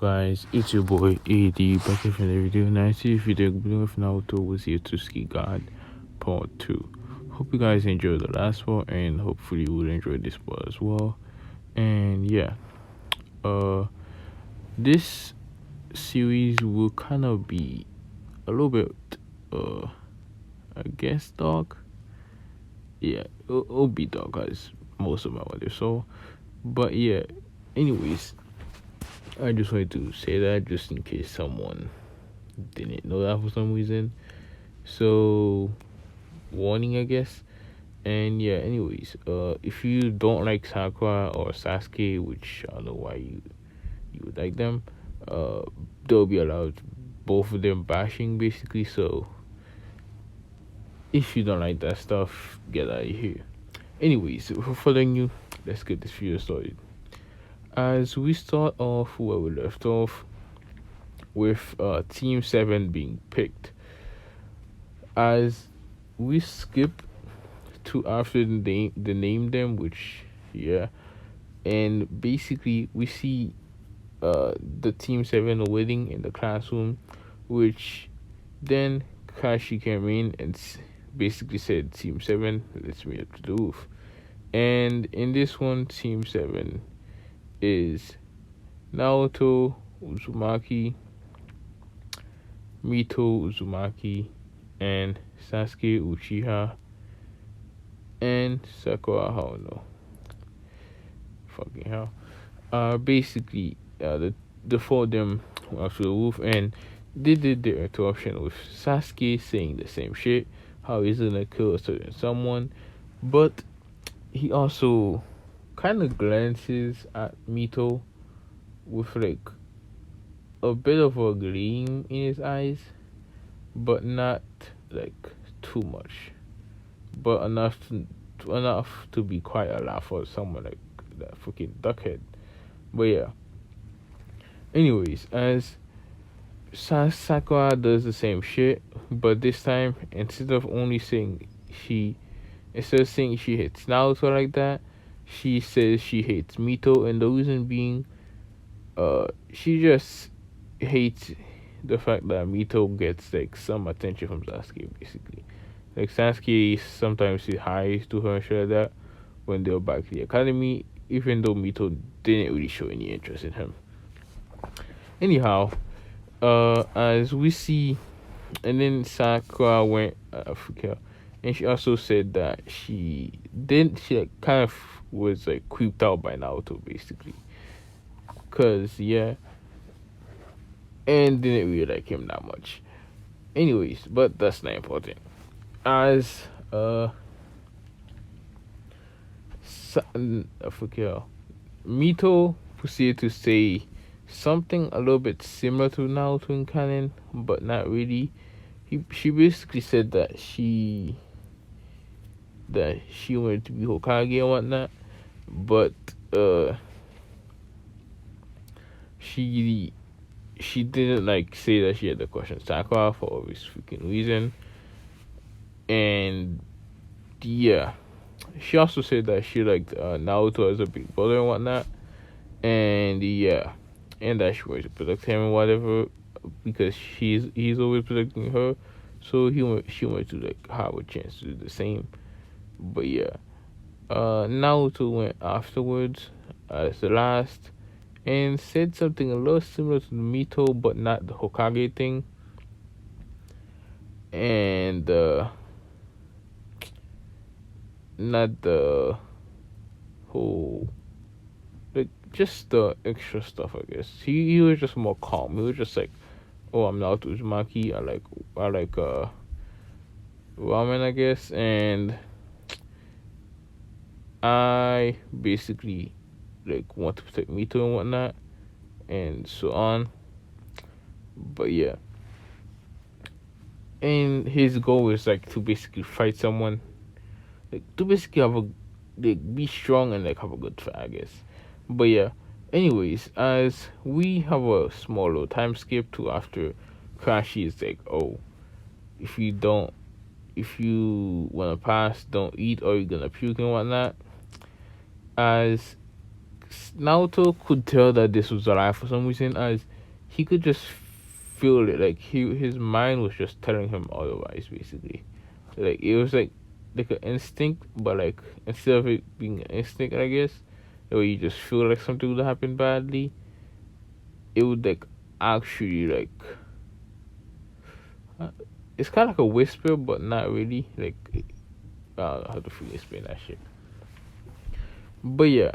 Guys, it's your boy a.dTHEweeb back with another video. And I see if video with Naruto was the otsutsuki God Part 2. Hope you guys enjoyed the last one and hopefully you will enjoy this part as well. And yeah, this series will kind of be a little bit I guess dark. Yeah, it'll be dark as most of my videos. So but yeah, anyways, I just wanted to say that just in case someone didn't know that for some reason. So, warning, I guess. And yeah, anyways, if you don't like Sakura or Sasuke, which I don't know why you would like them, they'll be allowed both of them bashing basically. So, if you don't like that stuff, get out of here. Anyways, for following you, let's get this video started. As we start off where we left off, with Team 7 being picked. As we skip to after the name them, which yeah, and basically we see the Team 7 waiting in the classroom, which then Kashi came in and basically said, Team 7, let's meet up to the roof. And in this one, Team 7 is Naruto, Uzumaki, Mito Uzumaki, and Sasuke Uchiha, and Sakura Haruno. Fucking hell. Basically, the four of them went up to the roof, and they did their interruption with Sasuke saying the same shit, how he's gonna kill a certain someone, but he also kind of glances at Mito with like a bit of a gleam in his eyes, but not like too much, but enough to be quite a lot for someone like that fucking duckhead. But yeah, anyways, as Sakura does the same shit, but this time instead of saying she hates Naruto like that, she says she hates Mito, and the reason being, she just hates the fact that Mito gets like some attention from Sasuke, basically. Like Sasuke sometimes he highs to her and shit like that when they were back to the academy, even though Mito didn't really show any interest in him. Anyhow, as we see, and then Sakura went Africa, and she also said that she like, kind of was like creeped out by Naruto, basically, cause yeah, and didn't really like him that much. Anyways, but that's not important. As Mito proceeded to say something a little bit similar to Naruto in canon, but not really. She basically said that she wanted to be Hokage and whatnot, but she didn't like say that she had the question Sakura for obvious freaking reason. And yeah, she also said that she liked Naruto as a big brother and whatnot. And yeah, and that she wanted to protect him and whatever, because he's always protecting her. So she wanted to like have a chance to do the same. But yeah, Naruto went afterwards as the last and said something a little similar to the Mito, but not the Hokage thing. And not the whole, like, just the extra stuff, I guess. He was just more calm. He was just like, oh, I'm Naruto Uzumaki. I like ramen, I guess, and I basically like want to protect Mito and whatnot, and so on. But yeah, and his goal is like to basically fight someone, like to basically have be strong and like have a good fight, I guess. But yeah, anyways, as we have a small little time skip to after Kashi is like, oh, if you wanna pass, don't eat or you're gonna puke and whatnot. As Naruto could tell that this was a lie for some reason, as he could just feel it. Like his mind was just telling him otherwise. Basically, like it was like an instinct, but like instead of it being an instinct, I guess, where you just feel like something would happen badly, it would like actually like it's kind of like a whisper, but not really. Like I don't know how to fully explain that shit. But yeah,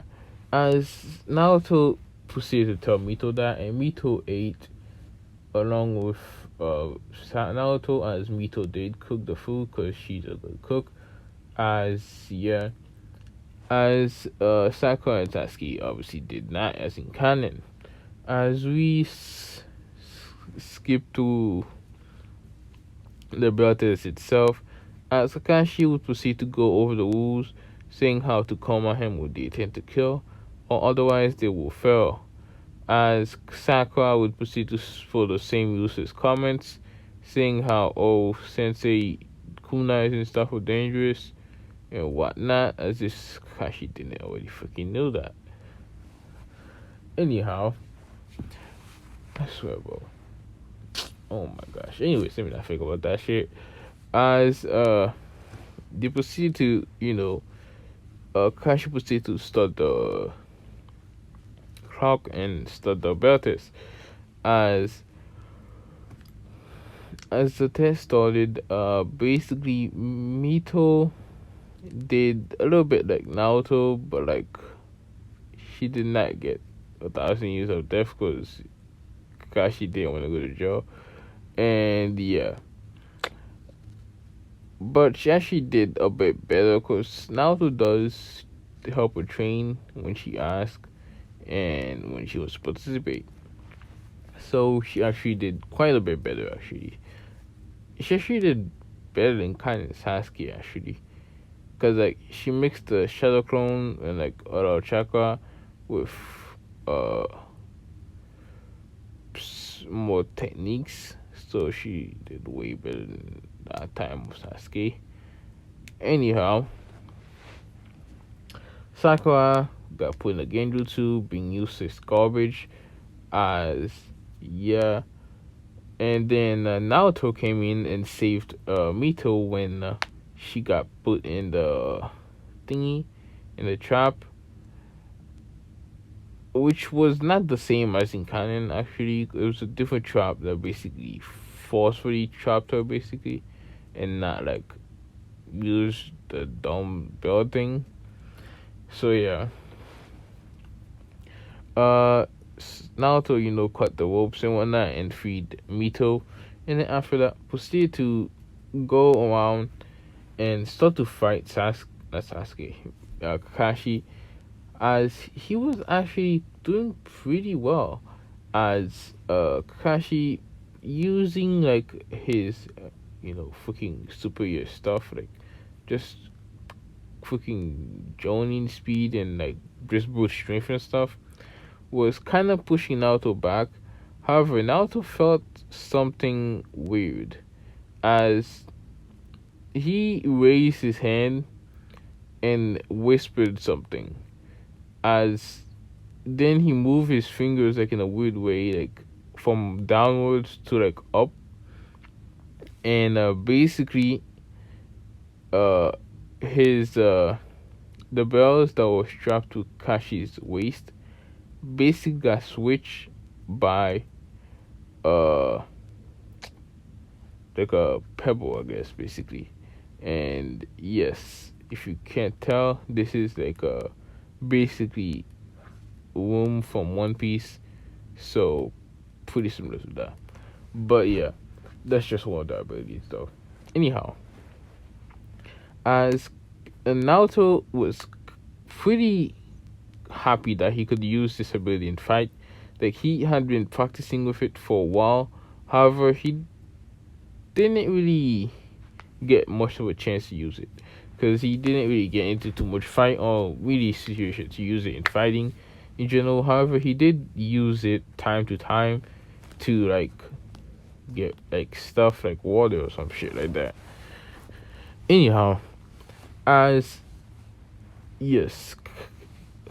as Naruto proceeded to tell Mito that, and Mito ate along with Naruto, as Mito did cook the food because she's a good cook. As yeah, as Sakura and Sasuke obviously did not, as in canon. As we skip to the battle test itself, as Kakashi would proceed to go over the rules, saying how to combat him with the intent to kill, or otherwise they will fail. As Sakura would proceed to for the same useless comments, saying how Sensei kunais and stuff were dangerous and whatnot, as if Kakashi didn't already freaking know that. Anyhow, I swear, bro. Oh my gosh. Anyways, let me not think about that shit. As they proceed to, Kakashi proceed to start the clock and start the bell test. As the test started, basically Mito did a little bit like Naruto, but like she did not get 1,000 years of death because Kakashi didn't want to go to jail. And yeah, but she actually did a bit better because Naruto does help her train when she asks and when she was to participate. So she actually did quite a bit better. Actually, she actually did better than Kain and Sasuke actually, because like she mixed the Shadow Clone and like Oro Chakra with more techniques. So she did way better than that time of Sasuke. Anyhow, Sakura got put in the Genjutsu, being used as garbage, as yeah. And then Naruto came in and saved Mito when she got put in the thingy, in the trap, which was not the same as in canon. Actually, it was a different trap that basically forcefully trapped her, basically, and not like use the dumb bell thing. So yeah, Naruto, cut the ropes and whatnot and freed Mito, and then after that proceeded to go around and start to fight Kakashi, as he was actually doing pretty well, as Kakashi using like his freaking superior stuff, like just freaking joining speed and like just brute strength and stuff, was kind of pushing Naruto back. However, Naruto felt something weird as he raised his hand and whispered something. As then he moved his fingers like in a weird way, like from downwards to like up, and basically, his the bells that were strapped to Kashi's waist basically got switched by like a pebble, I guess, basically. And yes, if you can't tell, this is like a basically room from One Piece, so pretty similar to that. But yeah, that's just one of the abilities though. Anyhow, as Naruto was pretty happy that he could use this ability in fight. Like he had been practicing with it for a while. However, he didn't really get much of a chance to use it because he didn't really get into too much fight or really situation to use it in fighting in general. However, he did use it time to time to like get like stuff like water or some shit like that. Anyhow, as yes,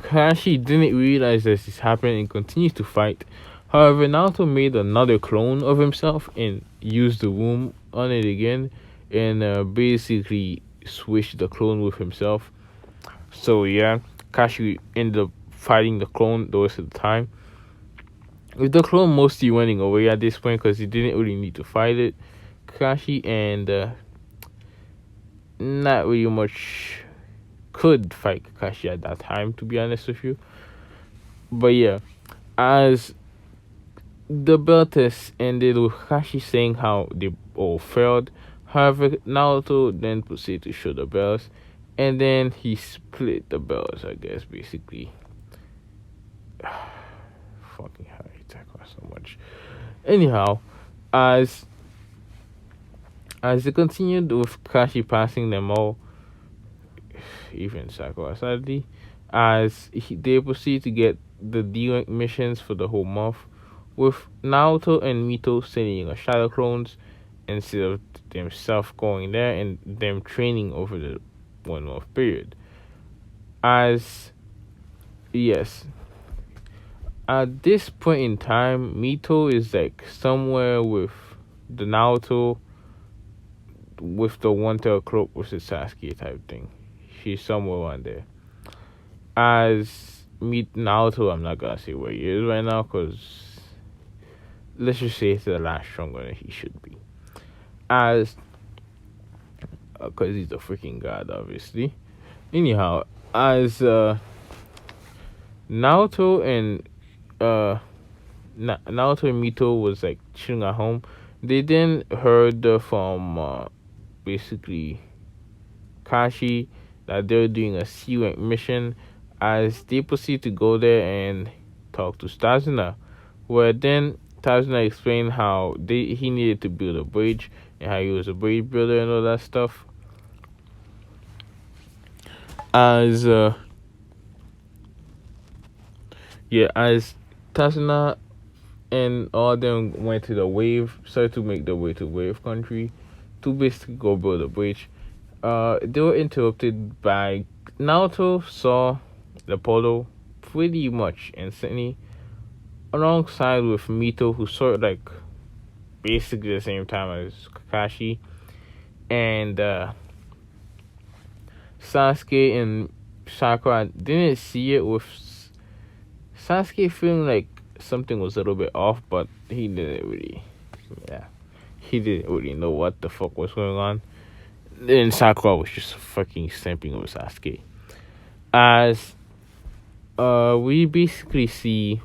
Kakashi didn't realize that this happened and continued to fight. However, Naruto made another clone of himself and used the womb on it again, and basically switched the clone with himself. So yeah, Kakashi ended up fighting the clone the rest of the time, with the clone mostly running away at this point because he didn't really need to fight it. Kakashi and not really much could fight Kakashi at that time, to be honest with you. But yeah, as the bell test ended with Kakashi saying how they all failed. However, Naruto then proceeded to show the bells, and then he split the bells, I guess, basically. Fucking hell, I hate Sakura so much. Anyhow, as they continued with Kakashi passing them all, even Sakura sadly, they proceed to get the D-rank missions for the whole month, with Naruto and Mito sending a shadow clones instead of themselves going there and them training over the 1 month period. As yes, at this point in time, Mito is like somewhere with the Naruto with the one tail cloak versus Sasuke type thing. She's somewhere around there. As meet Naruto, I'm not gonna say where he is right now because let's just say he's a lot stronger than he should be. As because he's a freaking god, obviously. Anyhow, as Naruto and Naruto and Mito was like chilling at home, they then heard from basically Kashi that they're doing a C-rank mission. As they proceed to go there and talk to Stazuna, where then Stazuna explained how he needed to build a bridge and how he was a bridge builder and all that stuff. As as Stazuna and all of them went to the wave, started to make their way to Wave Country to basically go build a bridge. They were interrupted by Naruto saw the portal pretty much instantly, alongside with Mito, who saw it like basically the same time as Kakashi, and Sasuke and Sakura didn't see it, with Sasuke feeling like something was a little bit off, but he didn't really know what the fuck was going on. Then Sakura was just fucking stamping over Sasuke. As we basically see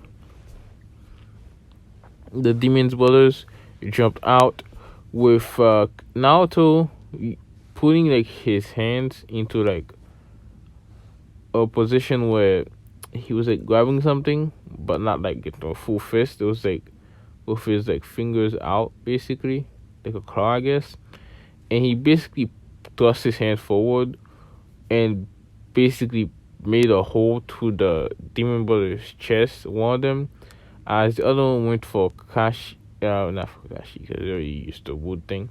the Demon's Brothers jumped out with Naruto putting like his hands into like a position where he was like grabbing something, but not like getting a full fist. It was like with his like fingers out, basically like a claw, I guess. And he basically thrust his hand forward and basically made a hole to the Demon Brother's chest, one of them, as the other one went for Kakashi, not for Kakashi, because they already used the wood thing,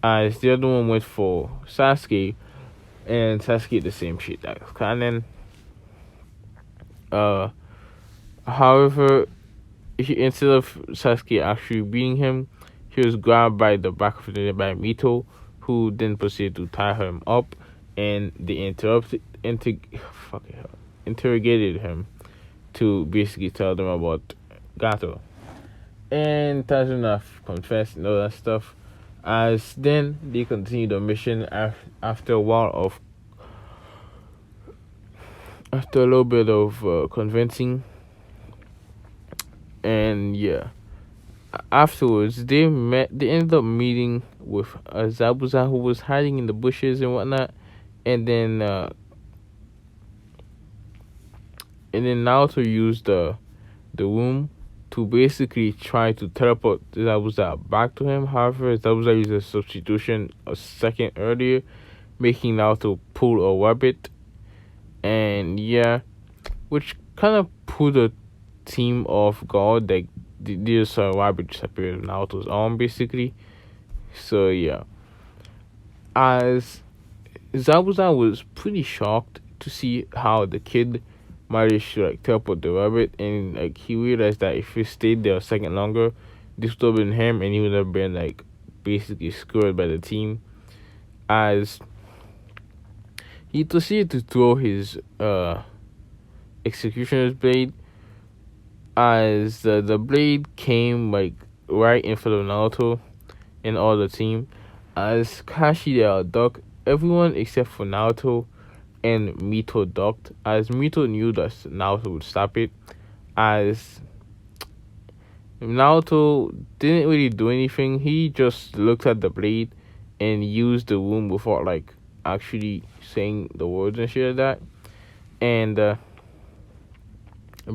as the other one went for Sasuke, and Sasuke the same shit that was canon. However, instead of Sasuke actually beating him, he was grabbed by the back of the neck by Mito, who then proceeded to tie him up, and they interrogated him to basically tell them about Gato. And Tazuna confessed and all that stuff. As then they continued the mission after a while of after a little bit of convincing. And yeah, afterwards they ended up meeting with Zabuza, who was hiding in the bushes and whatnot, and then Naruto used the womb to basically try to teleport Zabuza back to him. However, Zabuza used a substitution a second earlier, making Naruto pull a rabbit, and yeah, which kind of put the team off guard. Like there's a rabbit just appeared in Naruto's arm, basically. So yeah, as Zabuza was pretty shocked to see how the kid managed to like teleport the rabbit, and like he realized that if he stayed there a second longer, this would have been him, and he would have been like basically screwed by the team, as he proceeded to throw his executioner's blade, as the blade came like right in front of Naruto and all the team, as Kashi ducked. Everyone except for Naruto and Mito ducked, as Mito knew that Naruto would stop it, as Naruto didn't really do anything. He just looked at the blade and used the wound without like actually saying the words and shit like that, and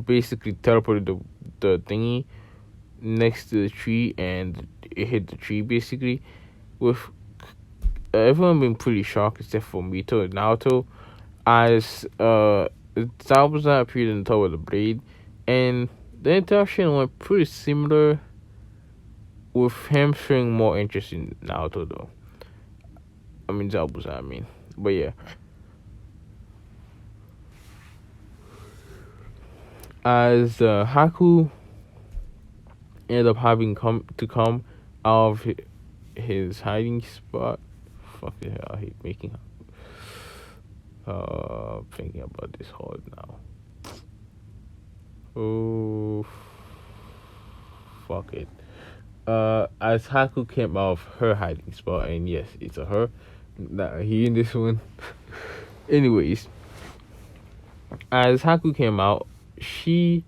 basically teleported the thingy next to the tree, and it hit the tree basically. With everyone being pretty shocked except for Mito and Naruto, as Zabuza appeared in the top of the blade, and the interaction went pretty similar, with him showing more interest in Naruto though. I mean Zabuza, but yeah. As Haku ended up having come out of his hiding spot. Fucking hell, I hate making thinking about this hard now. Oh, fuck it. As Haku came out of her hiding spot, and yes, it's a her, not he in this one. Anyways, as Haku came out, she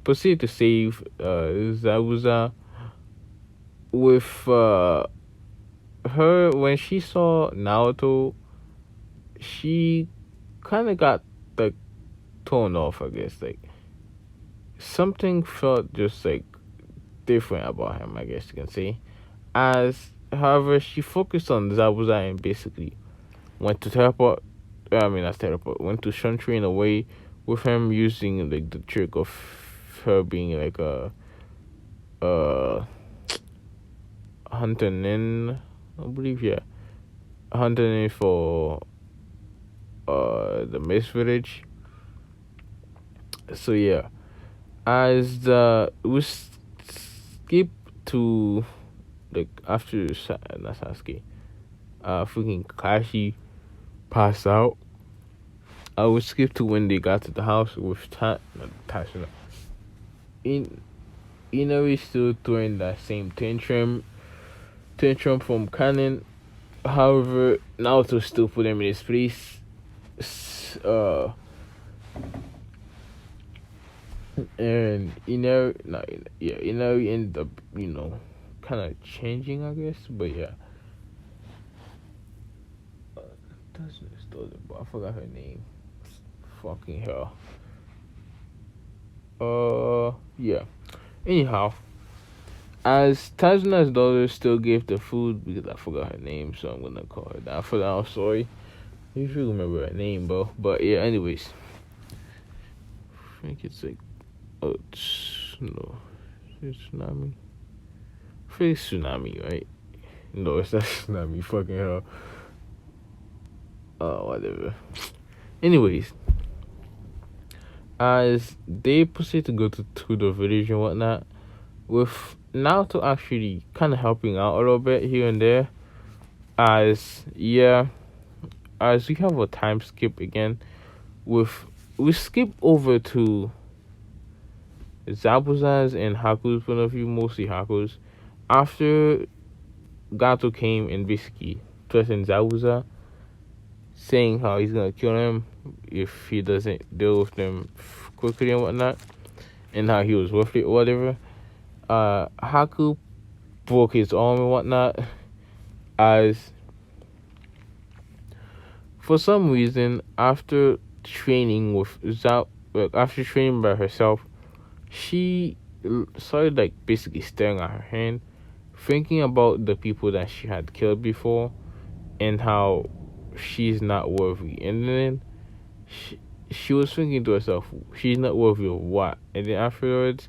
proceeded to save Zabuza. With her, when she saw Naruto, she kind of got like torn off, I guess. Like something felt just like different about him, I guess you can say. As however, she focused on Zabuza and basically went to teleport. Not teleport. Went to Shun in a way, with him using like the trick of her being like a hunter nin, I believe, yeah, hunter nin for the Mist Village. So yeah, as we skip to like after not Sasuke, freaking Kashi passed out. I would skip to when they got to the house with Tasha. Inari still throwing that same tantrum from Canon. However, Naruto still put him in his place. And Inari ended up, kind of changing, I guess. But yeah, I forgot her name. Fucking hell. Yeah. Anyhow, as Tazuna's daughter still gave the food, because I forgot her name, so I'm gonna call her that for now. Sorry. You should remember her name, bro. But yeah, anyways. I think it's like, it's Tsunami. I think it's Tsunami, right? No, it's not Tsunami. Fucking hell. Whatever. Anyways, as they proceed to go to the village and whatnot, with Naruto actually kind of helping out a little bit here and there, as we have a time skip again, we skip over to Zabuza's and Haku's point of view, mostly Haku's, after Gato came and basically threatened Zabuza, saying how he's gonna kill him if he doesn't deal with them quickly and whatnot, and how he was worth it or whatever. Haku broke his arm and whatnot, as for some reason after training by herself, she started like basically staring at her hand, thinking about the people that she had killed before and how she's not worthy. And then she was thinking to herself, she's not worthy of what? And then afterwards,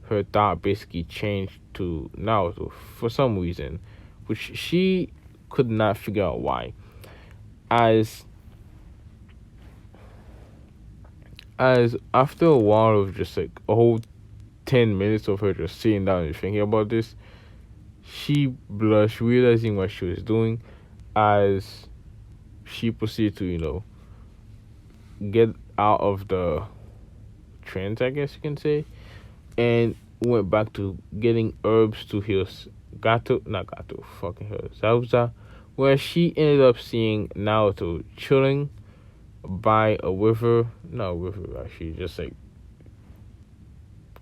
her thought basically changed to Naruto for some reason, which she could not figure out why. As As after a while of just like a whole 10 minutes of her just sitting down and thinking about this, she blushed, realizing what she was doing, as she proceeded to, get out of the trance, I guess you can say, and went back to getting herbs to heal not Gato, fucking her, Zabuza, where she ended up seeing Naruto chilling by a river, not a river actually, just like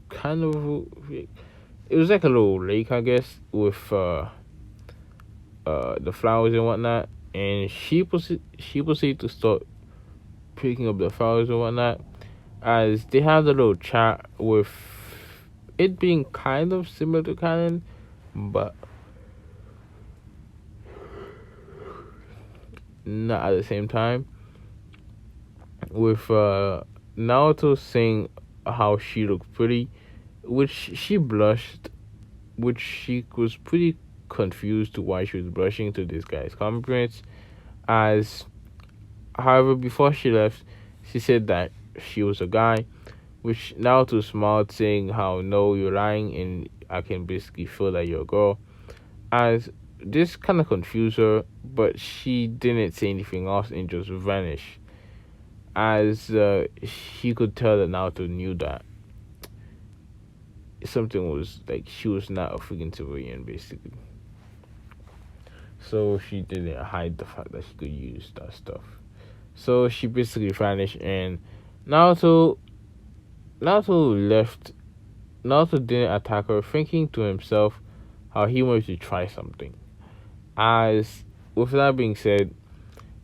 kind of, it was like a little lake, I guess, with the flowers and whatnot, and she proceeded to start picking up the flowers and whatnot, as they have a little chat with it being kind of similar to canon, but not at the same time. With Naruto saying how she looked pretty, which she blushed, which she was pretty confused to why she was blushing to this guy's compliments. As, however, before she left, she said that she was a guy, which Naruto smiled, saying how no, you're lying, and I can basically feel that you're a girl. As this kind of confused her, but she didn't say anything else and just vanished. As she could tell that Naruto knew that something was like she was not a freaking civilian, basically. So she didn't hide the fact that she could use that stuff. So she basically vanished, and Naruto left. Naruto didn't attack her, thinking to himself how he wanted to try something. As with that being said,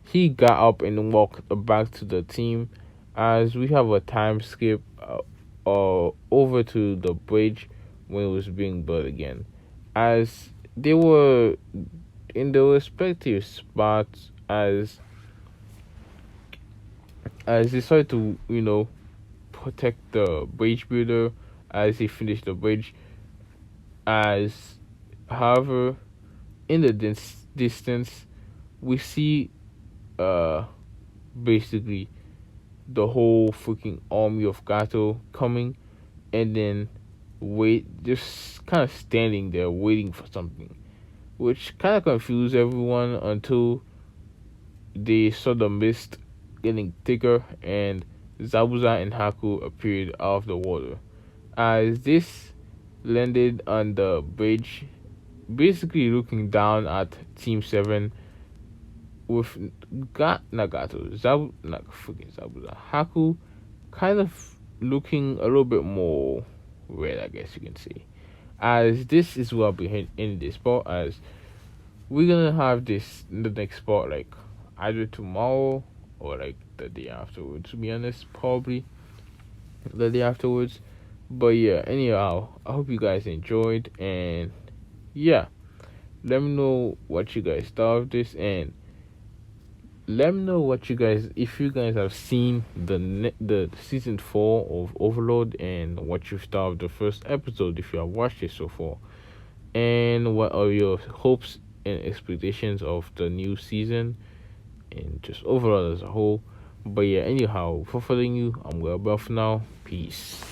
he got up and walked back to the team, as we have a time skip over to the bridge when it was being built again. As they were in their respective spots, as they started to, protect the bridge builder as he finished the bridge. As, however, in the distance, we see basically the whole freaking army of Gato coming, and then just kind of standing there waiting for something, which kind of confused everyone until they saw the mist getting thicker and Zabuza and Haku appeared out of the water. As this landed on the bridge, basically looking down at Team 7, with Zabuza, Haku kind of looking a little bit more red, I guess you can say. As this is what we in this part, as we're gonna have this in the next part like either tomorrow or like the day afterwards. To be honest, probably the day afterwards. But yeah, anyhow, I hope you guys enjoyed, and yeah, let me know what you guys thought of this, and let me know what you guys, if you guys have seen the season 4 of Overlord, and what you thought of the first episode if you have watched it so far, and what are your hopes and expectations of the new season, and just overall as a whole. But yeah, anyhow, for following you, I'm well for now. Peace.